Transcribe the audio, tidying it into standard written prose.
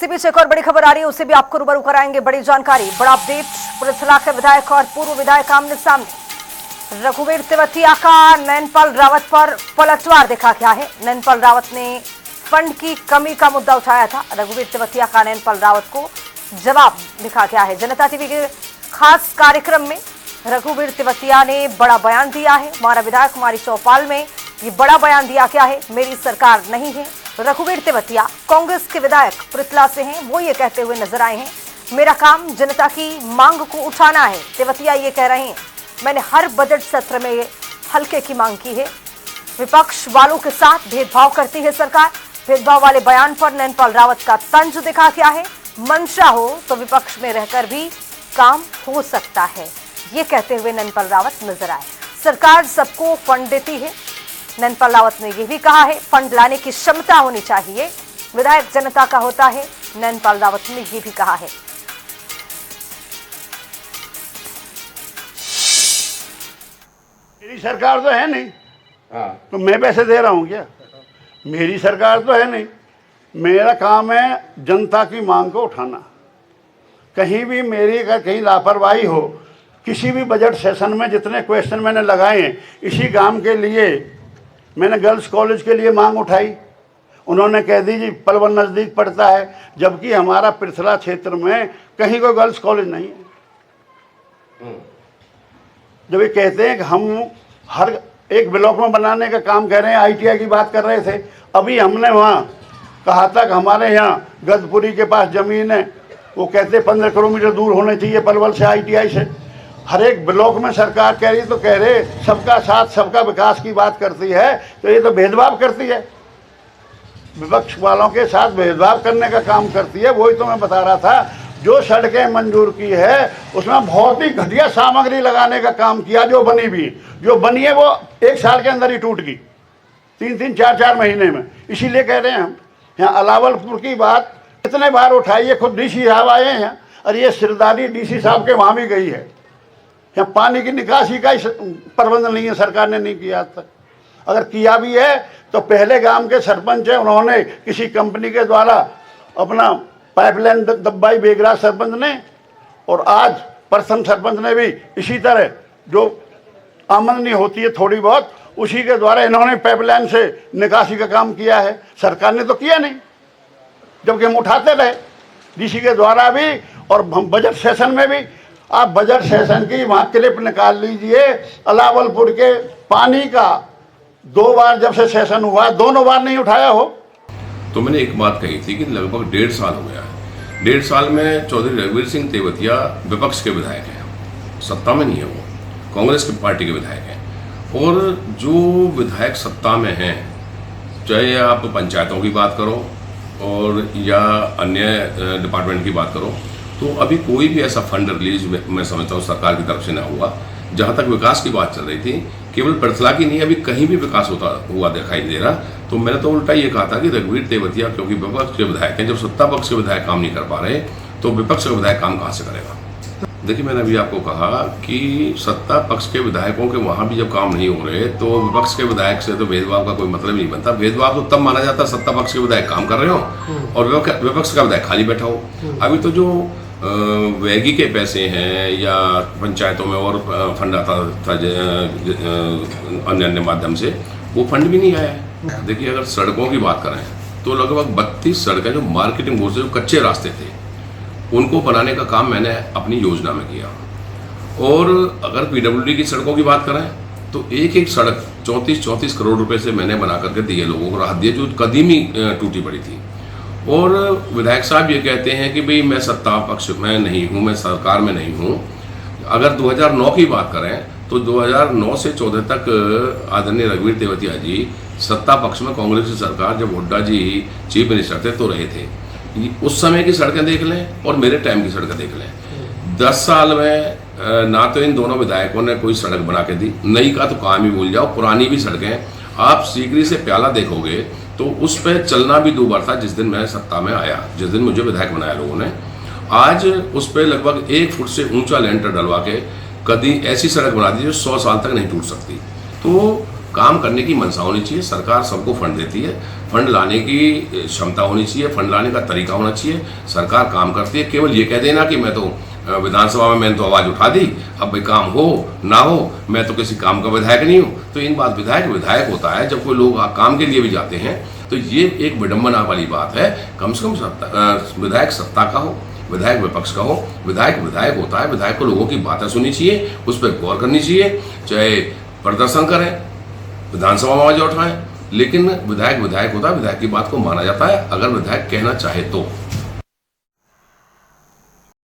इसी बीच एक और बड़ी खबर आ रही है, उसे भी आपको रूबरू कराएंगे। बड़ी जानकारी, बड़ा अपडेट। पृथला के विधायक और पूर्व विधायक आमने सामने। रघुवीर तेवतिया का नैनपाल रावत पर पलटवार देखा गया है। नैनपाल रावत ने फंड की कमी का मुद्दा उठाया था। रघुवीर तेवतिया का नैनपाल रावत को जवाब लिखा गया है। जनता टीवी के खास कार्यक्रम में रघुवीर तेवतिया ने बड़ा बयान दिया है। हमारा विधायक कुमारी चौपाल में ये बड़ा बयान दिया गया है, मेरी सरकार नहीं है। रघुवीर तेवतिया कांग्रेस के विधायक पृथला से हैं, वो ये कहते हुए नजर आए हैं, मेरा काम जनता की मांग को उठाना है। तेवतिया ये कह रहे हैं, मैंने हर बजट सत्र में हल्के की मांग की है। विपक्ष वालों के साथ भेदभाव करती है सरकार। भेदभाव वाले बयान पर नैनपाल रावत का तंज दिखा गया है। मंशा हो तो विपक्ष में रहकर भी काम हो सकता है, ये कहते हुए नैनपाल रावत नजर आए। सरकार सबको फंड देती है। नैनपाल रावत ने यह भी कहा है, फंड लाने की क्षमता होनी चाहिए, विधायक जनता का होता है। नैनपाल रावत ने यह भी कहा है। मेरी सरकार तो है नहीं, तो मैं पैसे दे रहा हूं क्या? मेरी सरकार तो है नहीं। मेरा काम है जनता की मांग को उठाना। कहीं भी मेरी अगर कहीं लापरवाही हो, किसी भी बजट सेशन में जितने क्वेश्चन मैंने लगाए हैं, इसी काम के लिए मैंने गर्ल्स कॉलेज के लिए मांग उठाई। उन्होंने कह दी जी पलवल नज़दीक पड़ता है, जबकि हमारा पृथला क्षेत्र में कहीं कोई गर्ल्स कॉलेज नहीं है। जब ये कहते हैं कि हम हर एक ब्लॉक में बनाने का काम कर रहे हैं, ITI की बात कर रहे थे। अभी हमने वहाँ कहा था कि हमारे यहाँ गदपुरी के पास ज़मीन है, वो कहते 15 किलोमीटर दूर होने चाहिए पलवल से, ITI से। हर एक ब्लॉक में सरकार कह रही तो कह रहे सबका साथ सबका विकास की बात करती है, तो ये तो भेदभाव करती है, विपक्ष वालों के साथ भेदभाव करने का काम करती है। वही तो मैं बता रहा था, जो सड़कें मंजूर की है उसमें बहुत ही घटिया सामग्री लगाने का काम किया। जो बनी है वो 1 साल के अंदर ही टूट गई, 3-3, 4-4 महीने में। इसीलिए कह रहे हैं हम यहाँ अलावलपुर की बात कितने बार उठाई है, खुद DC साहब आए हैं और ये सिरदारी DC साहब के वहाँ भी गई है। यहाँ पानी की निकासी का प्रबंध नहीं है, सरकार ने नहीं किया आज तक। अगर किया भी है तो पहले गांव के सरपंच है, उन्होंने किसी कंपनी के द्वारा अपना पाइपलाइन दबाई बेगरा सरपंच ने, और आज प्रथम सरपंच ने भी इसी तरह जो आमदनी होती है थोड़ी बहुत, उसी के द्वारा इन्होंने पाइपलाइन से निकासी का काम किया है। सरकार ने तो किया नहीं, जबकि हम उठाते रहे DC के द्वारा भी। और हम बजट सेशन में भी, आप बजट सेशन की वहाँ क्लिप निकाल लीजिए, अलावलपुर के पानी का 2 बार जब से सेशन हुआ, दोनों बार नहीं उठाया हो। तो मैंने एक बात कही थी कि लगभग 1.5 साल हो गया है। 1.5 साल में चौधरी रघुवीर सिंह तेवतिया विपक्ष के विधायक हैं, सत्ता में नहीं है, वो कांग्रेस की पार्टी के विधायक हैं। और जो विधायक सत्ता में हैं, चाहे आप पंचायतों की बात करो और या अन्य डिपार्टमेंट की बात करो, तो अभी कोई भी ऐसा फंड रिलीज मैं समझता हूँ सरकार की तरफ से ना हुआ। जहाँ तक विकास की बात चल रही थी, केवल पृथला की नहीं, अभी कहीं भी विकास होता हुआ दिखाई दे रहा। तो मैंने तो उल्टा ये कहा था कि रघुवीर तेवतिया क्योंकि विपक्ष के विधायक हैं, जब सत्ता पक्ष के विधायक काम नहीं कर पा रहे तो विपक्ष का विधायक काम कहाँ से करेगा? देखिए, मैंने अभी आपको कहा कि सत्ता पक्ष के विधायकों के वहाँ भी जब काम नहीं हो रहे तो विपक्ष के विधायक से तो भेदभाव का कोई मतलब नहीं बनता। भेदभाव तो तब माना जाता सत्ता पक्ष के विधायक काम कर रहे हो और विपक्ष का विधायक खाली बैठा हो। अभी तो जो वैगी के पैसे हैं या पंचायतों में और फंड आता था अन्य माध्यम से, वो फंड भी नहीं आया है। देखिए, अगर सड़कों की बात करें तो लगभग 32 सड़कें जो मार्केटिंग बोर्ड से जो कच्चे रास्ते थे उनको बनाने का काम मैंने अपनी योजना में किया। और अगर PWD की सड़कों की बात करें तो एक सड़क 34 करोड़ रुपए से मैंने बना करके दिए, लोगों को राहत दिए, जो कदीमी टूटी पड़ी थी। और विधायक साहब ये कहते हैं कि भाई मैं सत्ता पक्ष में नहीं हूँ, मैं सरकार में नहीं हूँ। अगर 2009 की बात करें तो 2009 से 14 तक आदरणीय रघुवीर तेवतिया जी सत्ता पक्ष में कांग्रेस की सरकार, जब हुड्डा जी चीफ मिनिस्टर थे तो रहे थे। उस समय की सड़कें देख लें और मेरे टाइम की सड़कें देख लें। 10 साल में ना तो इन दोनों विधायकों ने कोई सड़क बना के दी, नई का तो काम ही भूल जाओ। पुरानी भी सड़कें, आप सीकरी से प्याला देखोगे तो उस पर चलना भी 2 बार था जिस दिन मैं सत्ता में आया, जिस दिन मुझे विधायक बनाया लोगों ने। आज उस पर लगभग 1 फुट से ऊंचा लेंटर डलवा के कदी ऐसी सड़क बना दी जो 100 साल तक नहीं टूट सकती। तो काम करने की मंशा होनी चाहिए। सरकार सबको फंड देती है, फंड लाने की क्षमता होनी चाहिए, फंड लाने का तरीका होना चाहिए। सरकार काम करती है। केवल ये कह देना कि मैं तो विधानसभा में मैंने तो आवाज उठा दी, अब भाई काम हो ना हो, मैं तो किसी काम का विधायक नहीं हूँ, तो इन बात विधायक होता है। जब कोई लोग काम के लिए भी जाते हैं तो ये एक विडंबना वाली बात है। कम से कम विधायक सत्ता का हो, विधायक विपक्ष का हो, विधायक होता है। विधायक को लोगों की बातें सुननी चाहिए, उस पर गौर करनी चाहिए, चाहे प्रदर्शन करें, विधानसभा में आवाज उठाएं, लेकिन विधायक होता है, विधायक की बात को माना जाता है अगर विधायक कहना चाहे तो।